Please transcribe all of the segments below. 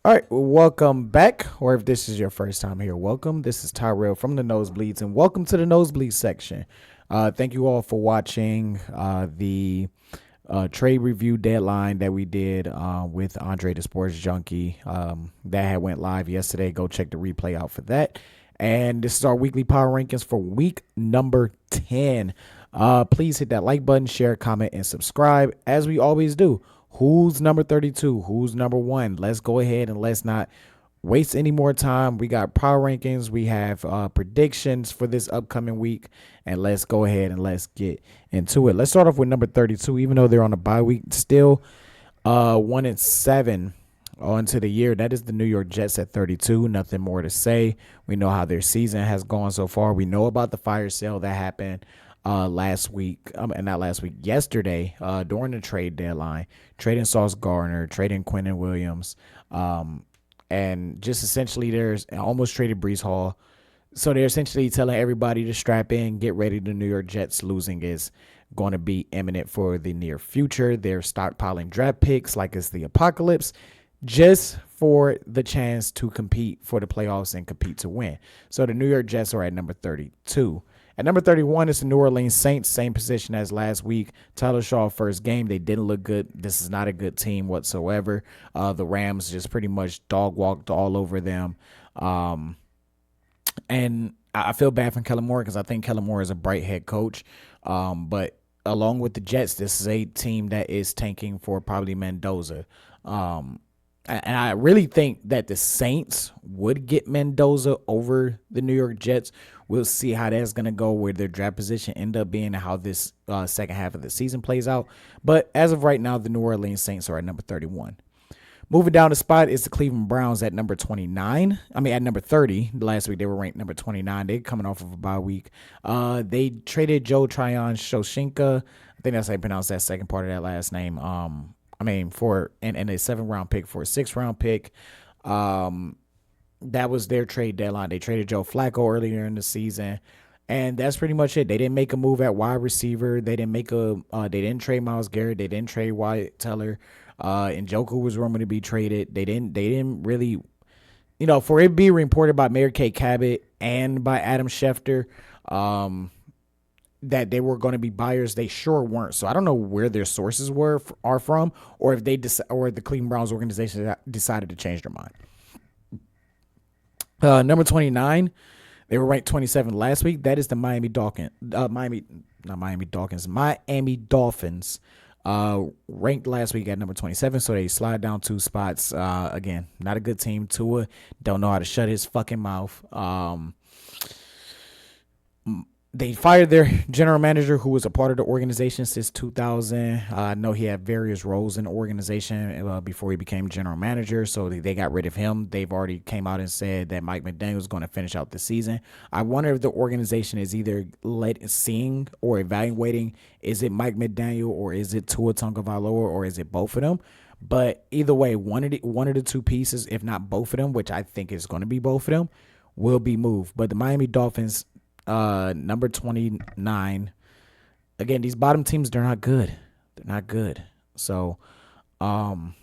All right, well, welcome back. Or if this is your first time here, welcome. This is Tyrell from the Nosebleeds, and welcome to the Nosebleed section. Thank you all for watching the trade review deadline that we did with Andre the Sports Junkie. That had went live yesterday. Go check the replay out for that. And this is our weekly power rankings for week number 10. Please hit that like button, share, comment, and subscribe as we always do. Who's number 32? Who's number one? Let's go ahead and let's not waste any more time. We got power rankings. We have predictions for this upcoming week. And let's go ahead and let's get into it. Let's start off with number 32. Even though they're on a bye week, still 1-7 on to the year. That is the New York Jets at 32. Nothing more to say. We know how their season has gone so far. We know about the fire sale that happened last week, and not last week, yesterday, during the trade deadline, trading Sauce Gardner, trading Quentin Williams, and just essentially there's almost traded Brees Hall. So they're essentially telling everybody to strap in, get ready. The New York Jets losing is going to be imminent for the near future. They're stockpiling draft picks like it's the apocalypse, just for the chance to compete for the playoffs and compete to win. So the New York Jets are at number 32. At number 31 is the New Orleans Saints, same position as last week. Tyler Shaw, first game, they didn't look good. This is not a good team whatsoever. The Rams just pretty much dog walked all over them. And I feel bad for Kellen Moore because I think Kellen Moore is a bright head coach. But along with the Jets, this is a team that is tanking for probably Mendoza. And I really think that the Saints would get Mendoza over the New York Jets. We'll see how that's going to go, where their draft position end up being, and how this second half of the season plays out. But as of right now, the New Orleans Saints are at number 31. Moving down the spot is the Cleveland Browns at number 29. At number 30. Last week they were ranked number 29. They're coming off of a bye week. They traded Joe Tryon Shoshinka. I think that's how you pronounce that second part of that last name. For a 7th-round pick for a 6th-round pick. That was their trade deadline. They traded Joe Flacco earlier in the season, and that's pretty much it. They didn't make a move at wide receiver. They didn't trade Myles Garrett. They didn't trade Wyatt Teller. Njoku was rumored to be traded. They didn't really, for it being reported by Mary Kay Cabot and by Adam Schefter, that they were going to be buyers, they sure weren't. So I don't know where their sources are from, or if or the Cleveland Browns organization decided to change their mind. Number 29, they were ranked 27 last week. That is the Miami Dolphins. Miami Dolphins. Ranked last week at number 27, so they slide down 2 spots. Again, not a good team. Tua don't know how to shut his fucking mouth. They fired their general manager, who was a part of the organization since 2000. I know he had various roles in the organization before he became general manager, so they got rid of him. They've already came out and said that Mike McDaniel is going to finish out the season. I wonder if the organization is either seeing or evaluating, is it Mike McDaniel or is it Tua Tagovailoa or is it both of them? But either way, one of the two pieces, if not both of them, which I think is going to be both of them, will be moved. But the Miami Dolphins, number 29. Again, these bottom teams, they're not good. They're not good. So, the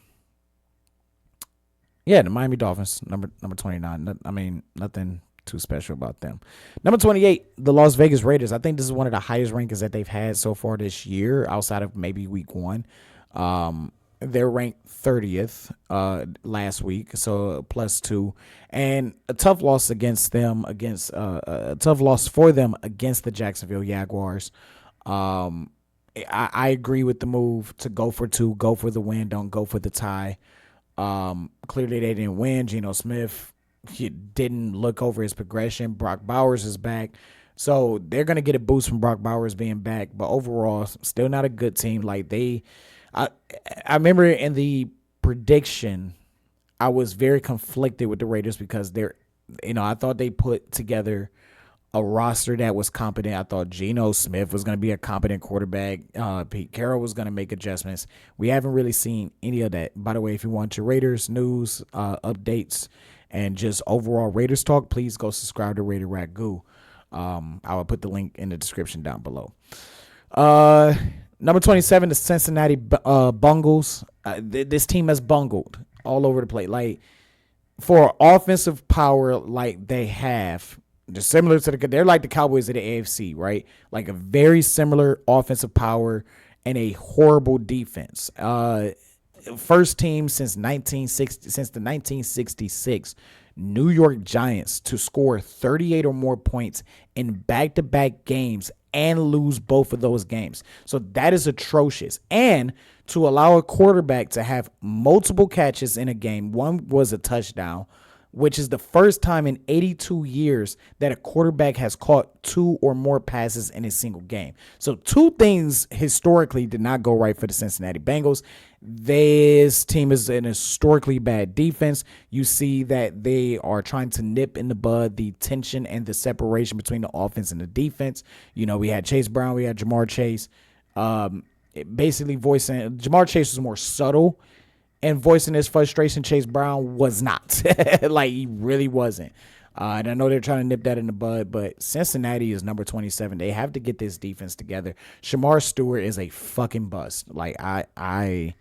Miami Dolphins, number 29. Nothing too special about them. Number 28, the Las Vegas Raiders. I think this is one of the highest rankings that they've had so far this year, outside of maybe week 1. They're ranked 30th last week, so +2, and a tough loss against them. A tough loss for them against the Jacksonville Jaguars. I agree with the move to go for 2, go for the win, don't go for the tie. Clearly they didn't win. Geno Smith, he didn't look over his progression. Brock Bowers is back. So they're going to get a boost from Brock Bowers being back. But overall, still not a good team. I remember in the prediction, I was very conflicted with the Raiders because I thought they put together a roster that was competent. I thought Geno Smith was going to be a competent quarterback. Pete Carroll was going to make adjustments. We haven't really seen any of that. By the way, if you want your Raiders news, updates, and just overall Raiders talk, please go subscribe to Raider Ragu. I will put the link in the description down below. Number 27, the Cincinnati Bungles. This team has bungled all over the place. for offensive power like they have, they're similar to they're like the Cowboys of the AFC, right? Like a very similar offensive power and a horrible defense. First team since the 1966 New York Giants to score 38 or more points in back-to-back games and lose both of those games. So that is atrocious. And to allow a quarterback to have multiple catches in a game, one was a touchdown, which is the first time in 82 years that a quarterback has caught two or more passes in a single game. So two things historically did not go right for the Cincinnati Bengals. This team is an historically bad defense. You see that they are trying to nip in the bud the tension and the separation between the offense and the defense. You know, we had Chase Brown, we had Jamar Chase. Basically voicing, Jamar Chase was more subtle and voicing his frustration. Chase Brown was not. Like, he really wasn't. And I know they're trying to nip that in the bud, but Cincinnati is number 27. They have to get this defense together. Shamar Stewart is a fucking bust. Like, I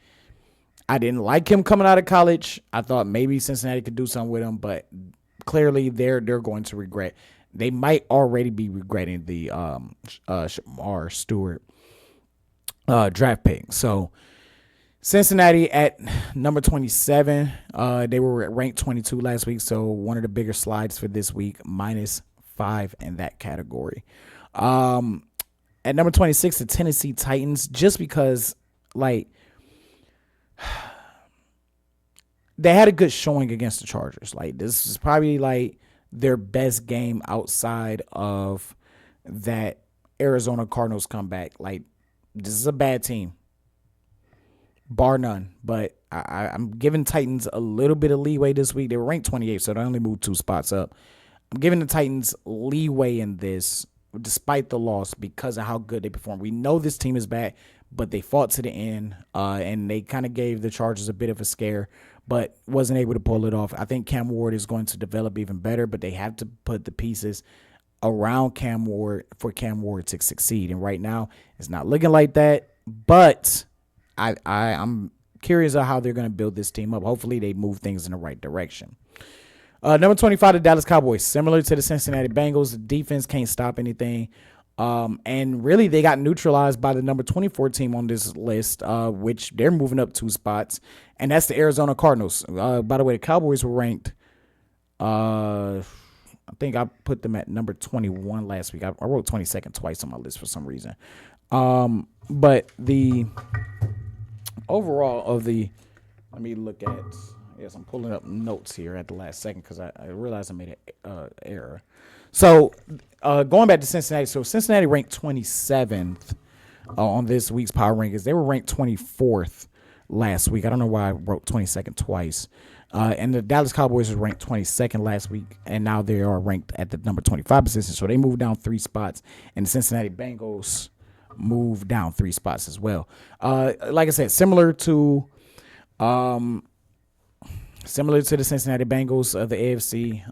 didn't like him coming out of college. I thought maybe Cincinnati could do something with him, but clearly they're going to regret. They might already be regretting the Shamar Stewart draft pick. So Cincinnati at number 27. They were ranked 22 last week, so one of the bigger slides for this week, -5 in that category. At number 26, the Tennessee Titans, just because, like, they had a good showing against the Chargers. Like, this is probably, like, their best game outside of that Arizona Cardinals comeback. Like, this is a bad team, bar none. But I'm giving Titans a little bit of leeway this week. They were ranked 28, so they only moved 2 spots up. I'm giving the Titans leeway in this, despite the loss, because of how good they performed. We know this team is bad, but they fought to the end, and they kind of gave the Chargers a bit of a scare, but wasn't able to pull it off. I think Cam Ward is going to develop even better, but they have to put the pieces around Cam Ward for Cam Ward to succeed. And right now, it's not looking like that. But I'm curious of how they're going to build this team up. Hopefully, they move things in the right direction. Number 25, the Dallas Cowboys. Similar to the Cincinnati Bengals, the defense can't stop anything. And really, they got neutralized by the number 24 team on this list, which they're moving up 2 spots. And that's the Arizona Cardinals. By the way, the Cowboys were ranked, I think I put them at number 21 last week. I wrote 22nd twice on my list for some reason. But the overall of the, let me look at, yes, I'm pulling up notes here at the last second because I realized I made an error. So going back to Cincinnati, so Cincinnati ranked 27th on this week's power rankings. They were ranked 24th last week. I don't know why I wrote 22nd twice. And the Dallas Cowboys were ranked 22nd last week, and now they are ranked at the number 25 position. So they moved down 3 spots, and the Cincinnati Bengals moved down 3 spots as well. Like I said, similar to the Cincinnati Bengals of the AFC.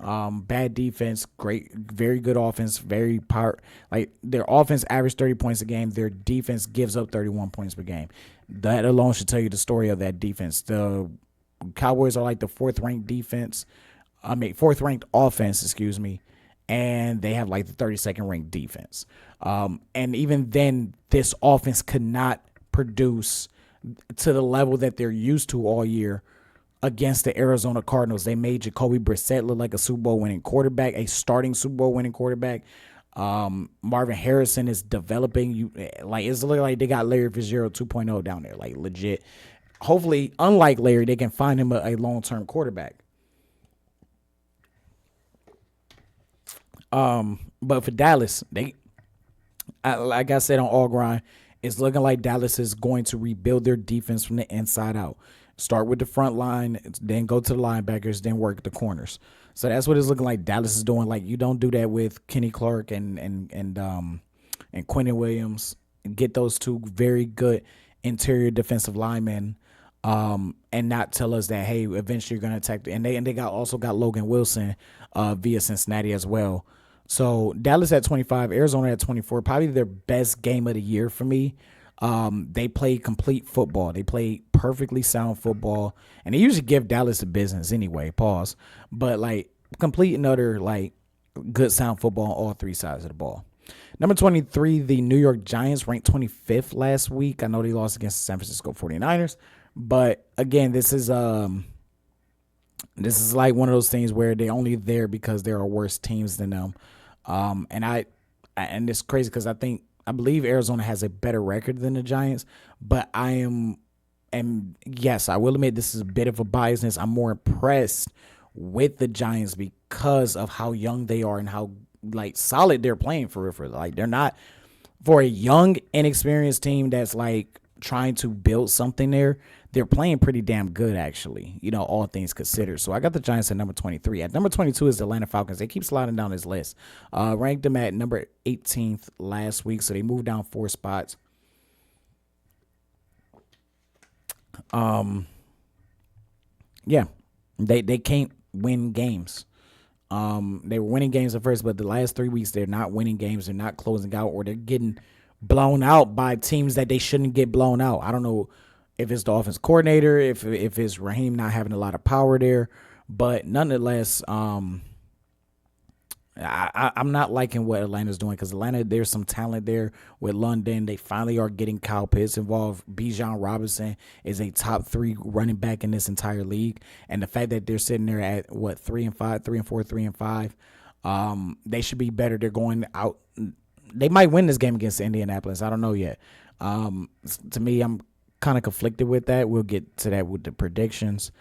Bad defense, very good offense, very power. Like, their offense averaged 30 points a game. Their defense gives up 31 points per game. That alone should tell you the story of that defense. The Cowboys are like the 4th ranked offense, and they have like the 32nd ranked defense. And even then, this offense could not produce to the level that they're used to all year against the Arizona Cardinals. They made Jacoby Brissett look like a Super Bowl winning quarterback, a starting Super Bowl winning quarterback. Marvin Harrison is developing. It's looking like they got Larry Fitzgerald 2.0 down there, like legit. Hopefully, unlike Larry, they can find him a long-term quarterback. But for Dallas, like I said on All Grind, it's looking like Dallas is going to rebuild their defense from the inside out. Start with the front line, then go to the linebackers, then work the corners. So that's what it's looking like Dallas is doing. Like, you don't do that with Kenny Clark and Quinnen Williams. Get those 2 very good interior defensive linemen, and not tell us that, hey, eventually you're going to attack. And they also got Logan Wilson via Cincinnati as well. So Dallas at 25, Arizona at 24, probably their best game of the year for me. They play complete football. They play perfectly sound football, and they usually give Dallas a business anyway. Pause, but like complete and utter like good sound football on all three sides of the ball. Number 23, the New York Giants ranked 25th last week. I know they lost against the San Francisco 49ers, but again, this is like one of those things where they're only there because there are worse teams than them. And it's crazy because I believe Arizona has a better record than the Giants, but and yes, I will admit this is a bit of a biasness. I'm more impressed with the Giants because of how young they are and how like solid they're playing for real. Like they're not for a young, inexperienced team that's like trying to build something there. They're playing pretty damn good, actually, all things considered. So I got the Giants at number 23. At number 22 is the Atlanta Falcons. They keep sliding down this list. Ranked them at number 18th last week, so they moved down 4 spots. Yeah, they can't win games. They were winning games at first, but the last 3 weeks they're not winning games. They're not closing out, or they're getting blown out by teams that they shouldn't get blown out. I don't know if it's the offense coordinator, if it's Raheem not having a lot of power there, but nonetheless, I'm not liking what Atlanta's doing because Atlanta, there's some talent there with London. They finally are getting Kyle Pitts involved. Bijan Robinson is a top 3 running back in this entire league, and the fact that they're sitting there at 3-5, 3-4, 3-5, they should be better. They're going out. They might win this game against Indianapolis. I don't know yet. To me, I'm kind of conflicted with that. We'll get to that with the predictions.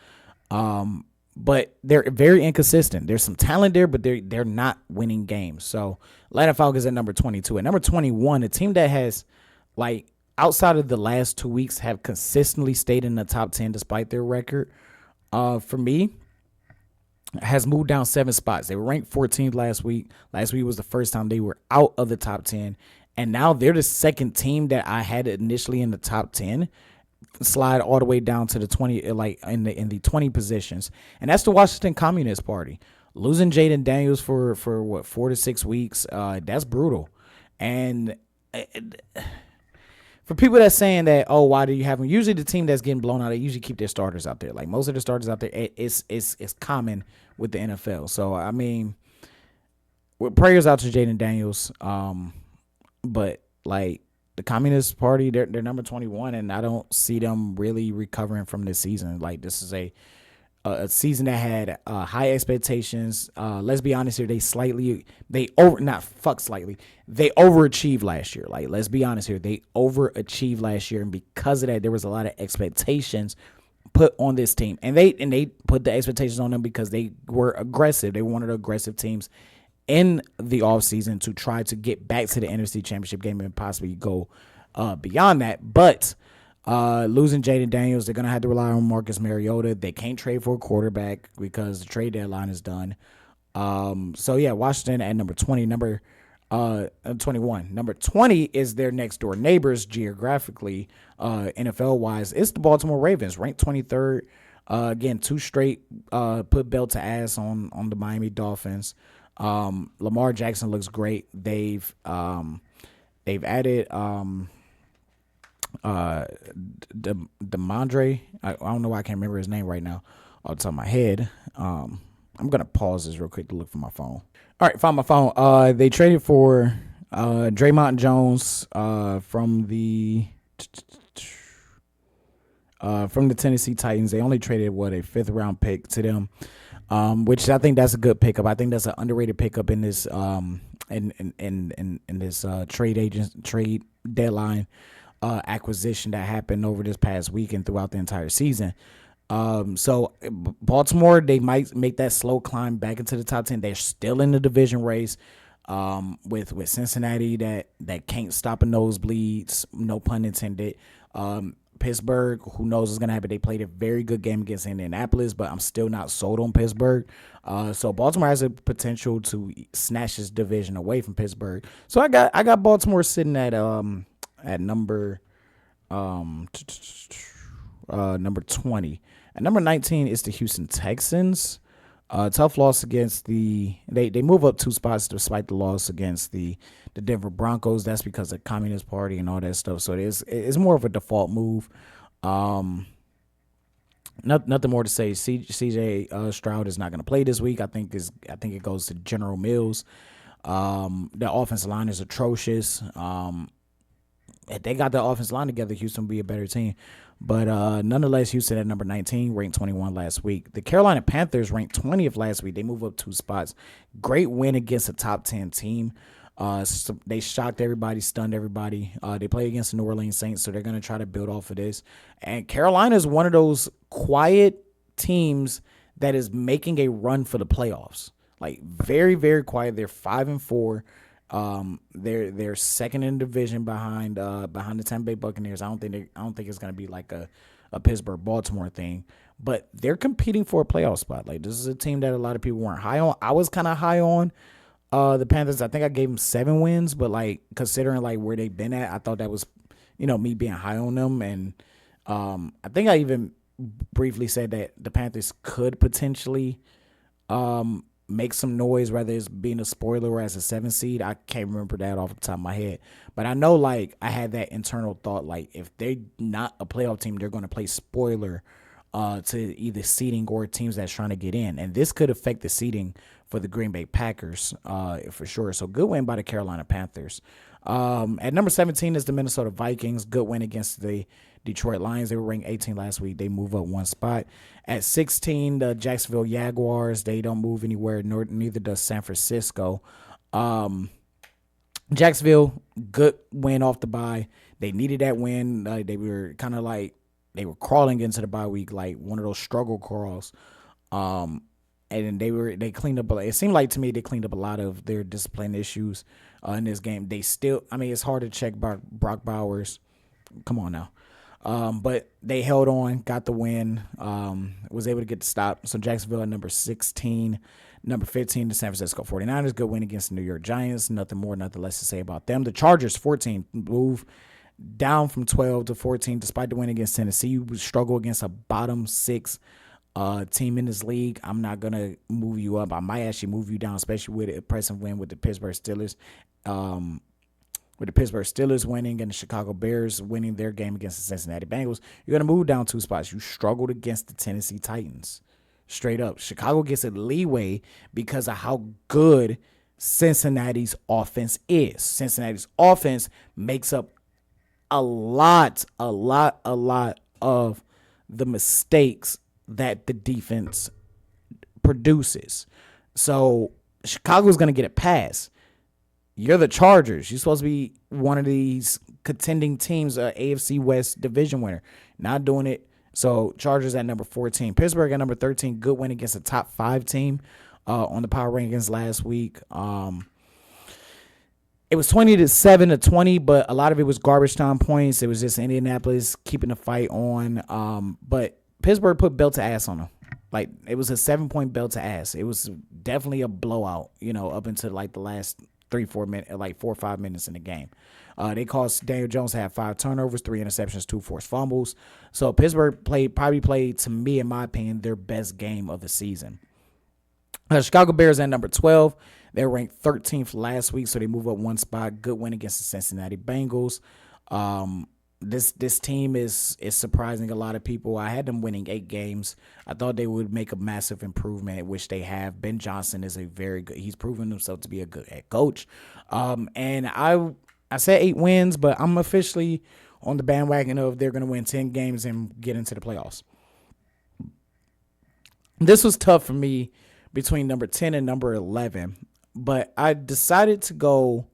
But they're very inconsistent. There's some talent there, but they're not winning games. So Atlanta Falcons at number 22. At number 21, a team that has, like, outside of the last 2 weeks, have consistently stayed in the top 10 despite their record. For me, has moved down 7 spots. They were ranked 14th last week. Last week was the first time they were out of the top 10. And now they're the second team that I had initially in the top 10 slide all the way down to the 20, like in the 20 positions, and that's the Washington Communist Party. Losing Jaden Daniels for what, 4 to 6 weeks, that's brutal. And for people that's saying that, oh, why do you have them? Usually the team that's getting blown out, they usually keep their starters out there. Like most of the starters out there, it's common with the NFL. So I mean, with prayers out to Jaden Daniels, but like, the Communist Party, they're number 21, and I don't see them really recovering from this season. Like, this is a season that had high expectations. Let's be honest here, they overachieved last year. Like, let's be honest here, they overachieved last year, and because of that, there was a lot of expectations put on this team, and they put the expectations on them because they were aggressive. They wanted aggressive teams in the offseason to try to get back to the NFC Championship game and possibly go beyond that. But losing Jaden Daniels, they're going to have to rely on Marcus Mariota. They can't trade for a quarterback because the trade deadline is done. So, yeah, Washington at number 20, number 21. Number 20 is their next door neighbors geographically, NFL-wise. It's the Baltimore Ravens, ranked 23rd. Again, 2 straight put belt to ass on the Miami Dolphins. Lamar Jackson looks great. They've added Demondre. I don't know why I can't remember his name right now off the top of my head. I'm gonna pause this real quick to look for my phone. All right, found my phone. They traded for Draymond Jones from the Tennessee Titans. They only traded a 5th round pick to them. Which I think that's a good pickup. I think that's an underrated pickup in this in this trade deadline acquisition that happened over this past week and throughout the entire season. So Baltimore, they might make that slow climb back into the top 10. They're still in the division race with Cincinnati that can't stop a nosebleeds, no pun intended. Pittsburgh, who knows what's going to happen. They played a very good game against Indianapolis, but I'm still not sold on Pittsburgh. So Baltimore has a potential to snatch this division away from Pittsburgh. So I got Baltimore sitting at number number 20. At number 19 is the Houston Texans. Tough loss against they move up 2 spots despite the loss against the Denver Broncos. That's because of Communist Party and all that stuff. So it's more of a default move. Um, Nothing more to say. CJ Stroud is not going to play this week. I think it goes to General Mills. The offensive line is atrocious. If they got the offensive line together, Houston would be a better team. But nonetheless, Houston at number 19, ranked 21 last week. The Carolina Panthers ranked 20th last week. They move up 2 spots. Great win against a top 10 team. So they shocked everybody, stunned everybody. They play against the New Orleans Saints, so they're going to try to build off of this. And Carolina is one of those quiet teams that is making a run for the playoffs. Like very, very quiet. They're 5-4. They're second in the division behind the Tampa Bay Buccaneers. I don't think it's gonna be like a Pittsburgh Baltimore thing, but they're competing for a playoff spot. Like this is a team that a lot of people weren't high on. I was kind of high on the Panthers. I think I gave them 7 wins, but like considering like where they've been at, I thought that was me being high on them. And I think I even briefly said that the Panthers could potentially make some noise, whether it's being a spoiler or as a 7 seed. I can't remember that off the top of my head, but I know like I had that internal thought, like if they're not a playoff team, they're going to play spoiler to either seeding or teams that's trying to get in, and this could affect the seeding for the Green Bay Packers for sure. So good win by the Carolina Panthers. At number 17 is the Minnesota Vikings. Good win against the Detroit Lions. They were ranked 18 last week. They move up 1 spot. At 16, the Jacksonville Jaguars. They don't move anywhere, neither does San Francisco. Jacksonville, good win off the bye. They needed that win. They were kind of like they were crawling into the bye week, like one of those struggle crawls. And they cleaned up. It seemed like to me they cleaned up a lot of their discipline issues in this game. They still, it's hard to check Brock Bowers. Come on now. But they held on, got the win, was able to get the stop. So Jacksonville at number 16, number 15, the San Francisco 49ers, good win against the New York Giants. Nothing more, nothing less to say about them. The Chargers, 14, move down from 12 to 14, despite the win against Tennessee. You struggle against a bottom 6 team in this league. I'm not going to move you up. I might actually move you down, especially with an impressive win with the Pittsburgh Steelers. With the Pittsburgh Steelers winning and the Chicago Bears winning their game against the Cincinnati Bengals, you're going to move down 2 spots. You struggled against the Tennessee Titans. Straight up. Chicago gets a leeway because of how good Cincinnati's offense is. Cincinnati's offense makes up a lot of the mistakes that the defense produces. So Chicago's going to get a pass. You're the Chargers. You're supposed to be one of these contending teams, AFC West division winner. Not doing it. So Chargers at number 14. Pittsburgh at number 13. Good win against a top 5 team on the power rankings last week. It was 27-20, but a lot of it was garbage time points. It was just Indianapolis keeping the fight on. But Pittsburgh put belt to ass on them. Like, it was a 7-point belt to ass. It was definitely a blowout, up into like the last 3-4 minutes, like 4 or 5 minutes in the game. They caused Daniel Jones to have 5 turnovers, 3 interceptions, 2 forced fumbles. So Pittsburgh probably played, to me, in my opinion, their best game of the season. Chicago Bears at number 12. They were ranked 13th last week, so they move up 1 spot. Good win against the Cincinnati Bengals. This team is surprising a lot of people. I had them winning 8 games. I thought they would make a massive improvement, which they have. Ben Johnson is he's proven himself to be a good head coach. And I said 8 wins, but I'm officially on the bandwagon of they're going to win 10 games and get into the playoffs. This was tough for me between number 10 and number 11, but I decided to go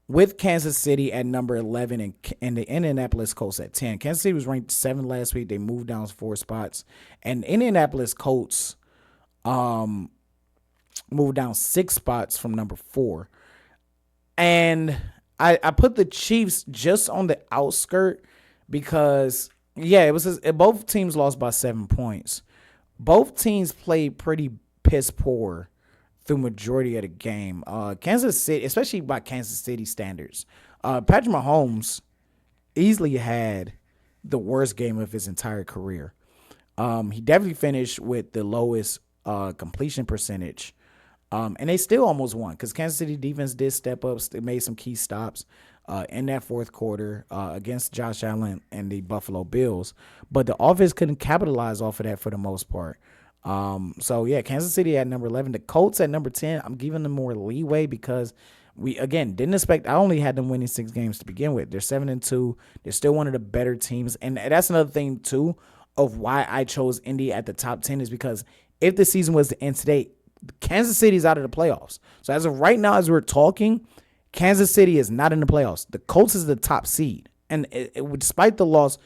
with Kansas City at number 11 and the Indianapolis Colts at 10. Kansas City was ranked 7 last week. They moved down 4 spots. And Indianapolis Colts moved down 6 spots from number 4. And I put the Chiefs just on the outskirt because, both teams lost by 7 points. Both teams played pretty piss poor through majority of the game. Kansas City, especially by Kansas City standards, Patrick Mahomes easily had the worst game of his entire career. He definitely finished with the lowest completion percentage. And they still almost won because Kansas City defense did step up. They made some key stops in that fourth quarter against Josh Allen and the Buffalo Bills. But the offense couldn't capitalize off of that for the most part. So, yeah, Kansas City at number 11. The Colts at number 10, I'm giving them more leeway because we, again, didn't expect – I only had them winning 6 games to begin with. They're 7-2. They're still one of the better teams. And that's another thing, too, of why I chose Indy at the top 10 is because if the season was to end today, Kansas City is out of the playoffs. So as of right now, as we're talking, Kansas City is not in the playoffs. The Colts is the top seed. And despite the loss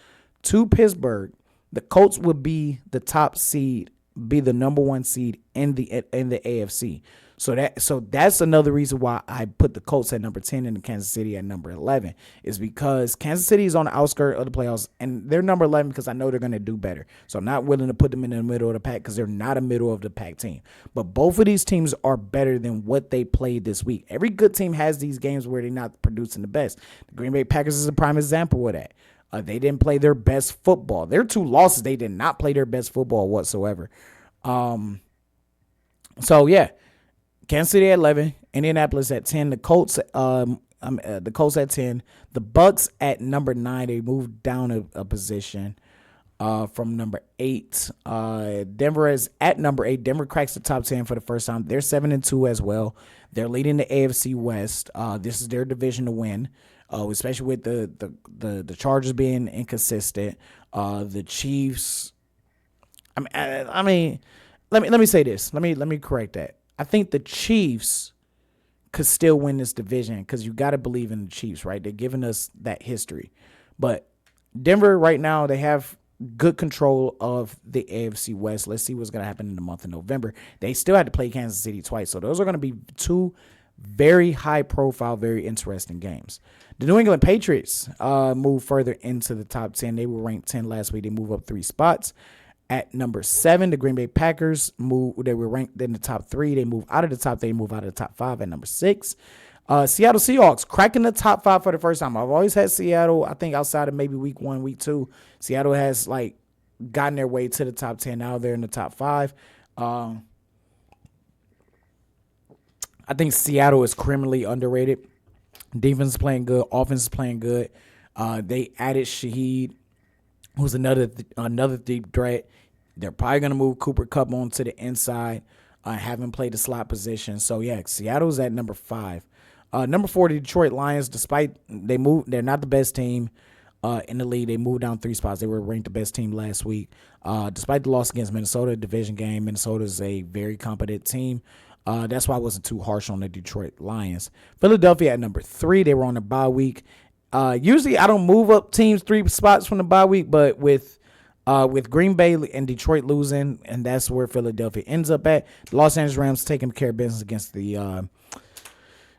to Pittsburgh, the Colts would be the top seed, be the number 1 seed in the AFC. So that's another reason why I put the Colts at number 10 and the Kansas City at number 11 is because Kansas City is on the outskirts of the playoffs and they're number 11 because I know they're going to do better. So I'm not willing to put them in the middle of the pack because they're not a middle of the pack team. But both of these teams are better than what they played this week. Every good team has these games where they're not producing the best. The Green Bay Packers is a prime example of that. They didn't play their best football. Their 2 losses, they did not play their best football whatsoever. So yeah, Kansas City at 11, Indianapolis at 10, the Colts at 10, the Bucks at number 9. They moved down a position from number 8. Denver is at number 8. Denver cracks the top 10 for the first time. They're 7-2 as well. They're leading the AFC West. This is their division to win. Especially with the Chargers being inconsistent, the Chiefs. I mean, let me say this. Let me correct that. I think the Chiefs could still win this division because you got to believe in the Chiefs, right? They're giving us that history. But Denver right now, they have good control of the AFC West. Let's see what's going to happen in the month of November. They still had to play Kansas City twice. So those are going to be 2 very high profile, very interesting games. The New England Patriots move further into the top 10. They were ranked 10 last week. They move up 3 spots. At number 7, the Green Bay Packers they were ranked in the top 3. They move out of the top 3. They move out of the top 5 at number 6. Seattle Seahawks cracking the top 5 for the first time. I've always had Seattle, I think outside of maybe week 1, week 2, Seattle has gotten their way to the top 10. Now they're in the top 5. I think Seattle is criminally underrated. Defense is playing good. Offense is playing good. They added Shaheed, who's another deep threat. They're probably going to move Cooper Kupp onto the inside, having played the slot position. So, yeah, Seattle's at number 5. Number 4, the Detroit Lions, despite they're not the best team in the league. They moved down 3 spots. They were ranked the best team last week. Despite the loss against Minnesota, division game, Minnesota's a very competent team. That's why I wasn't too harsh on the Detroit Lions. Philadelphia at number 3. They were on a bye week. Usually I don't move up teams 3 spots from the bye week, but with Green Bay and Detroit losing, and that's where Philadelphia ends up at. The Los Angeles Rams taking care of business against the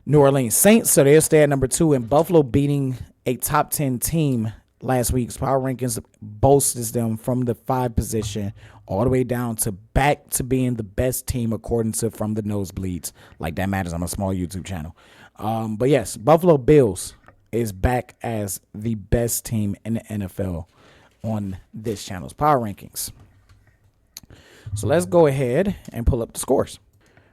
New Orleans Saints, so they'll stay at number 2. And Buffalo beating a top 10 team last week's power rankings bolsters them from the 5 position all the way down to back to being the best team according to From the Nosebleeds. Like that matters on a small YouTube channel. But yes, Buffalo Bills is back as the best team in the NFL on this channel's power rankings. So let's go ahead and pull up the scores.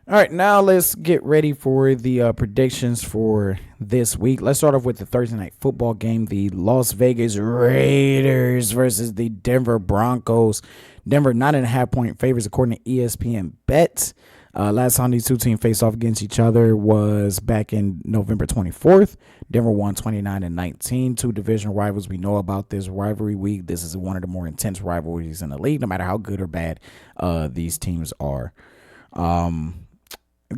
All right, now let's get ready for the predictions for this week. Let's start off with the Thursday night football game, the Las Vegas Raiders versus the Denver Broncos. Denver 9.5-point favorites according to ESPN Bet. Last time these 2 teams faced off against each other was back in November 24th. Denver won 29-19. 2 division rivals. We know about this rivalry week. This is one of the more intense rivalries in the league, no matter how good or bad these teams are.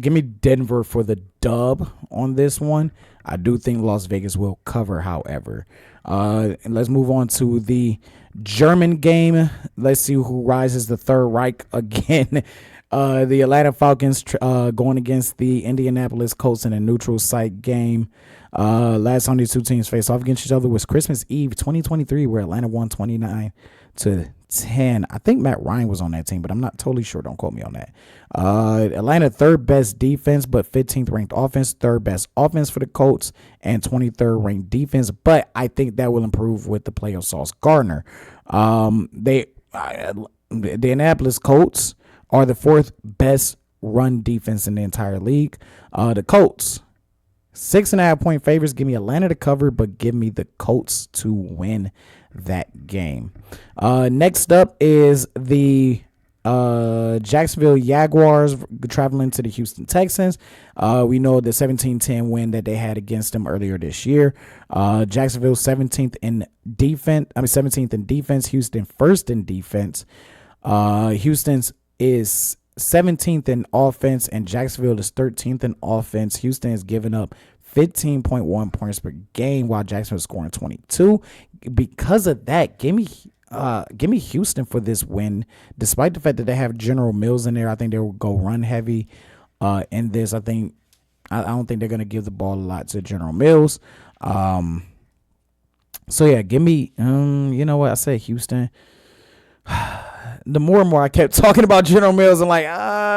Give me Denver for the dub on this one. I do think Las Vegas will cover, however. And let's move on to the German game. Let's see who rises the Third Reich again. The Atlanta Falcons going against the Indianapolis Colts in a neutral site game. Last time these 2 teams faced off against each other was Christmas Eve 2023, where Atlanta won 29-10. I think Matt Ryan was on that team, but I'm not totally sure. Don't quote me on that. Atlanta, 3rd best defense, but 15th ranked offense. 3rd best offense for the Colts and 23rd ranked defense. But I think that will improve with the play of Sauce Gardner. The Indianapolis Colts are the fourth best run defense in the entire league. The Colts, 6.5 point favorites. Give me Atlanta to cover, but give me the Colts to win that game. Next up is the Jacksonville Jaguars traveling to the Houston Texans. We know the 17-10 win that they had against them earlier this year. Jacksonville 17th in defense. 17th in defense. Houston first in defense. Houston's is 17th in offense, and Jacksonville is 13th in offense. Houston has given up 15.1 points per game, while Jacksonville is scoring 22. Because of that, give me Houston for this win. Despite the fact that they have General Mills in there, I think they will go run heavy in this. I don't think they're going to give the ball a lot to General Mills. So yeah, give me. You know what? I said Houston. The more and more I kept talking about General Mills, I'm like,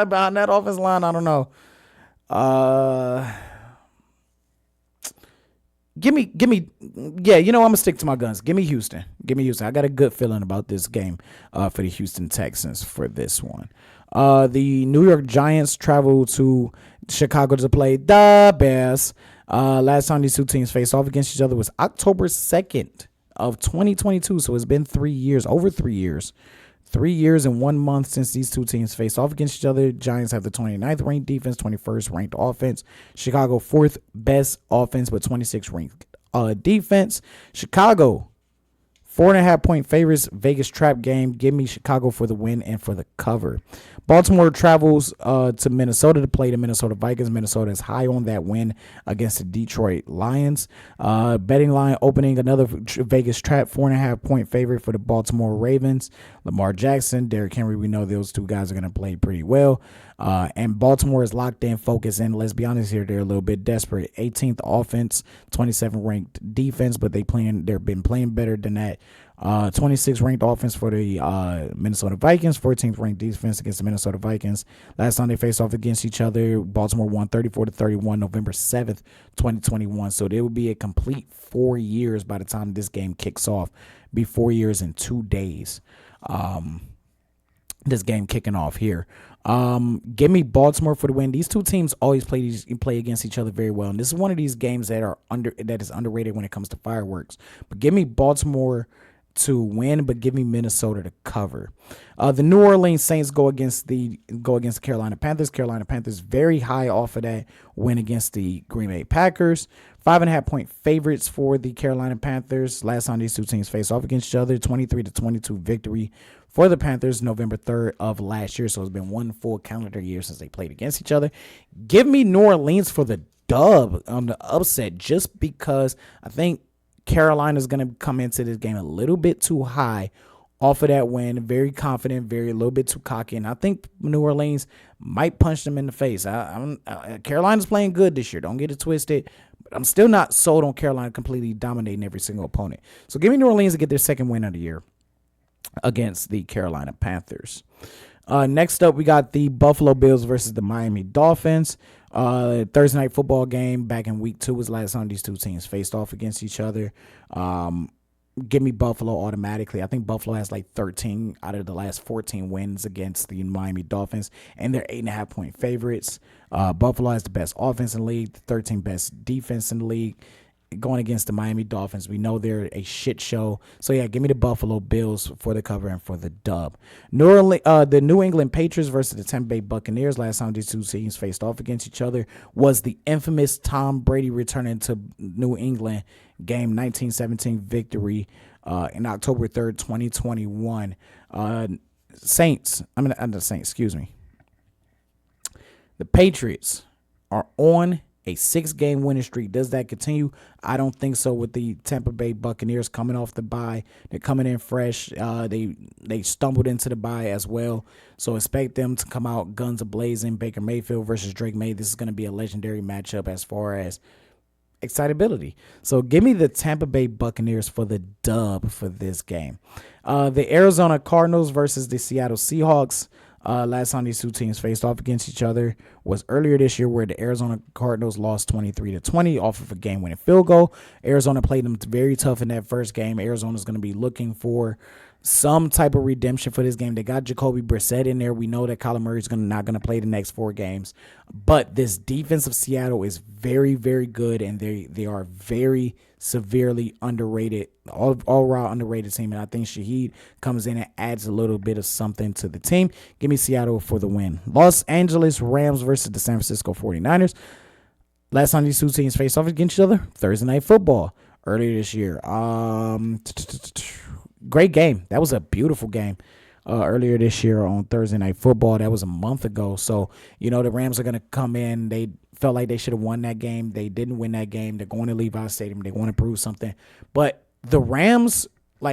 behind that offense line, I don't know. Give me. Yeah, I'm gonna stick to my guns. Give me Houston. I got a good feeling about this game for the Houston Texans for this one. The New York Giants travel to Chicago to play the Bears. Last time these two teams faced off against each other was October 2nd of 2022. So it's been 3 years, over 3 years. 3 years and 1 month since these two teams faced off against each other. Giants have the 29th ranked defense, 21st ranked offense. Chicago, fourth best offense, but 26th ranked defense. Chicago, 4.5 point favorites. Vegas trap game. Give me Chicago for the win and for the cover. Baltimore travels to Minnesota to play the Minnesota Vikings. Minnesota is high on that win against the Detroit Lions. Betting line opening another Vegas trap, 4.5 point favorite for the Baltimore Ravens. Lamar Jackson, Derrick Henry, we know those two guys are going to play pretty well. And Baltimore is locked in, focused, and let's be honest here, they're a little bit desperate. 18th offense, 27th ranked defense, but they've been playing better than that. 26th ranked offense for the Minnesota Vikings, 14th ranked defense against the Minnesota Vikings. Last time they faced off against each other, Baltimore won 34-31 November 7th, 2021. So there will be a complete 4 years by the time this game kicks off. Be 4 years and 2 days. This game kicking off here. Give me Baltimore for the win. These two teams always play against each other very well, and this is one of these games that is underrated when it comes to fireworks. But give me Baltimore to win, but give me Minnesota to cover. The New Orleans Saints go against the Carolina Panthers. Carolina Panthers very high off of that win against the Green Bay Packers. 5.5 point favorites for the Carolina Panthers. Last time these two teams faced off against each other, 23-22 victory for the Panthers November 3rd of last year. So it's been one full calendar year since they played against each other. Give me New Orleans for the dub on the upset, just because I think Carolina's going to come into this game a little bit too high off of that win. Very confident, a little bit too cocky. And I think New Orleans might punch them in the face. Carolina's playing good this year. Don't get it twisted. But I'm still not sold on Carolina completely dominating every single opponent. So give me New Orleans to get their second win of the year against the Carolina Panthers. Next up, we got the Buffalo Bills versus the Miami Dolphins. Thursday night football game back in week 2 was last time these two teams faced off against each other. Give me Buffalo automatically. I think Buffalo has like 13 out of the last 14 wins against the Miami Dolphins, and they're 8.5 point favorites. Buffalo has the best offense in the league, the 13th best defense in the league. Going against the Miami Dolphins, we know they're a shit show. So yeah, give me the Buffalo Bills for the cover and for the dub. The New England Patriots versus the Tampa Bay Buccaneers. Last time these two teams faced off against each other was the infamous Tom Brady returning to New England game, 1917 victory in October 3rd, 2021. The Patriots are on a 6-game winning streak. Does that continue? I don't think so with the Tampa Bay Buccaneers coming off the bye. They're coming in fresh. They stumbled into the bye as well. So expect them to come out guns a-blazing. Baker Mayfield versus Drake May. This is going to be a legendary matchup as far as excitability. So give me the Tampa Bay Buccaneers for the dub for this game. The Arizona Cardinals versus the Seattle Seahawks. Last time these two teams faced off against each other was earlier this year, where the Arizona Cardinals lost 23-20 off of a game-winning field goal. Arizona played them very tough in that first game. Arizona's going to be looking for some type of redemption for this game. They got Jacoby Brissett in there. We know that Kyler Murray's not going to play the next 4 games. But this defense of Seattle is very, very good, and they are very severely underrated, all around underrated team. And I think Shaheed comes in and adds a little bit of something to the team. Give me Seattle for the win. Los Angeles Rams versus the San Francisco 49ers. Last time these two teams faced off against each other, Thursday Night Football earlier this year. Great game. That was a beautiful game earlier this year on Thursday Night Football. That was a month ago. So, the Rams are going to come in. They felt like they should have won that game. They didn't win that game. They're going to Levi Stadium. They want to prove something. But the Rams,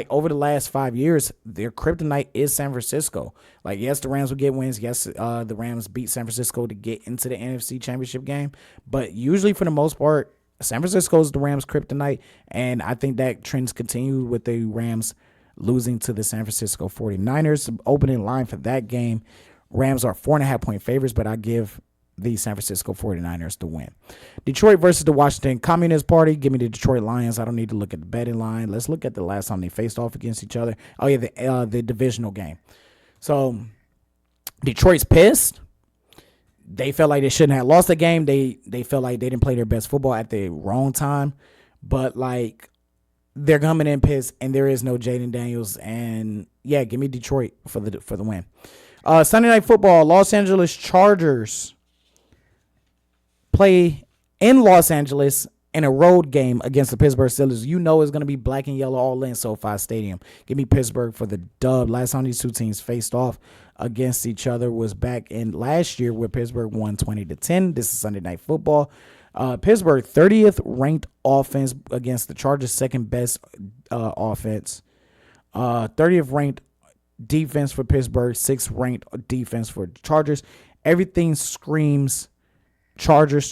over the last 5 years, their kryptonite is San Francisco. Yes, the Rams will get wins. Yes, the Rams beat San Francisco to get into the NFC Championship game. But usually, for the most part, San Francisco is the Rams' kryptonite. And I think that trends continue with the Rams losing to the San Francisco 49ers. Opening line for that game, Rams are 4.5-point favorites, but I give the San Francisco 49ers the win. Detroit versus the Washington Communist Party. Give me the Detroit Lions. I don't need to look at the betting line. Let's look at the last time they faced off against each other. Oh, yeah, the divisional game. So, Detroit's pissed. They felt like they shouldn't have lost the game. They felt like they didn't play their best football at the wrong time. But, they're coming in pissed, and there is no Jaden Daniels. And, yeah, give me Detroit for the win. Sunday Night Football, Los Angeles Chargers play in Los Angeles in a road game against the Pittsburgh Steelers. It's going to be black and yellow all in SoFi Stadium. Give me Pittsburgh for the dub. Last time these two teams faced off against each other was back in last year, where Pittsburgh won 20-10. This is Sunday Night Football. Pittsburgh 30th ranked offense against the Chargers, second best offense. 30th ranked defense for Pittsburgh, 6th ranked defense for Chargers. Everything screams Chargers.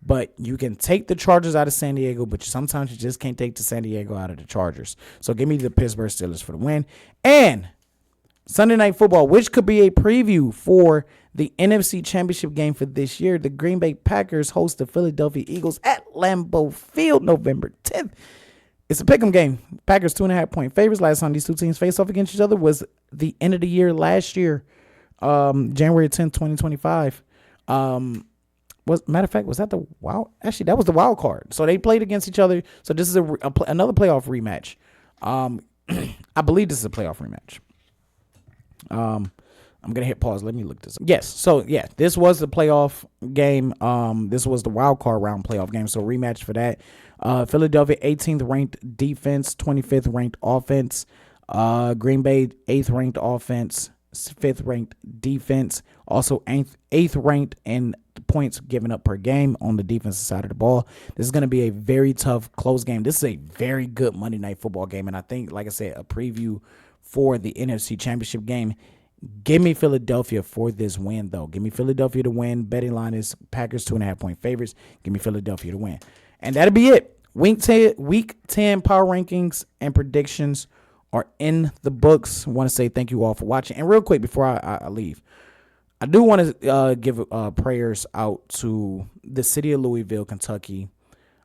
But you can take the Chargers out of San Diego, but sometimes you just can't take the San Diego out of the Chargers. So give me the Pittsburgh Steelers for the win. And Sunday Night Football, which could be a preview for the NFC Championship game for this year. The Green Bay Packers host the Philadelphia Eagles at Lambeau Field November 10th. It's a pick'em game. Packers 2.5-point favorites. Last time these two teams faced off against each other was the end of the year last year, January 10th, 2025. Matter of fact, was that the wild? Actually, that was the wild card. So they played against each other. So this is another playoff rematch. I believe this is a playoff rematch. I'm going to hit pause. Let me look this up. Yes. So, yeah, this was the playoff game. This was the wild card round playoff game. So, rematch for that. Philadelphia, 18th ranked defense, 25th ranked offense. Green Bay, 8th ranked offense, 5th ranked defense. Also, 8th ranked in points given up per game on the defensive side of the ball. This is going to be a very tough, close game. This is a very good Monday Night Football game. And I think, like I said, a preview for the NFC Championship game. Give me Philadelphia for this win, though. Give me Philadelphia to win. Betting line is Packers 2.5-point favorites. Give me Philadelphia to win. And that'll be it. Week 10 power rankings and predictions are in the books. I want to say thank you all for watching. And real quick before I leave, I do want to give prayers out to the city of Louisville, Kentucky,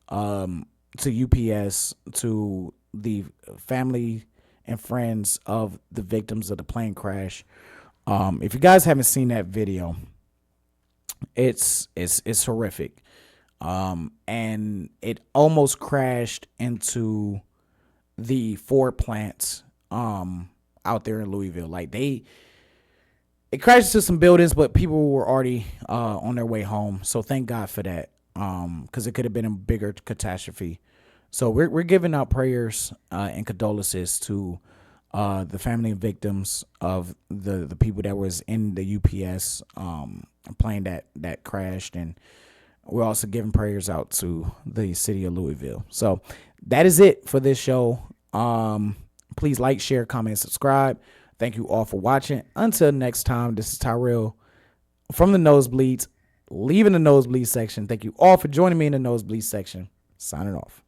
to UPS, to the family and friends of the victims of the plane crash. If you guys haven't seen that video, it's horrific. And it almost crashed into the Ford plants out there in Louisville. It crashed into some buildings, but people were already on their way home. So thank God for that, because it could have been a bigger catastrophe. So we're giving out prayers and condolences to the family and victims of the people that was in the UPS plane that crashed, and we're also giving prayers out to the city of Louisville. So that is it for this show. Please like, share, comment, subscribe. Thank you all for watching. Until next time, this is Tyrell from the Nosebleeds, leaving the Nosebleed section. Thank you all for joining me in the Nosebleed section. Signing off.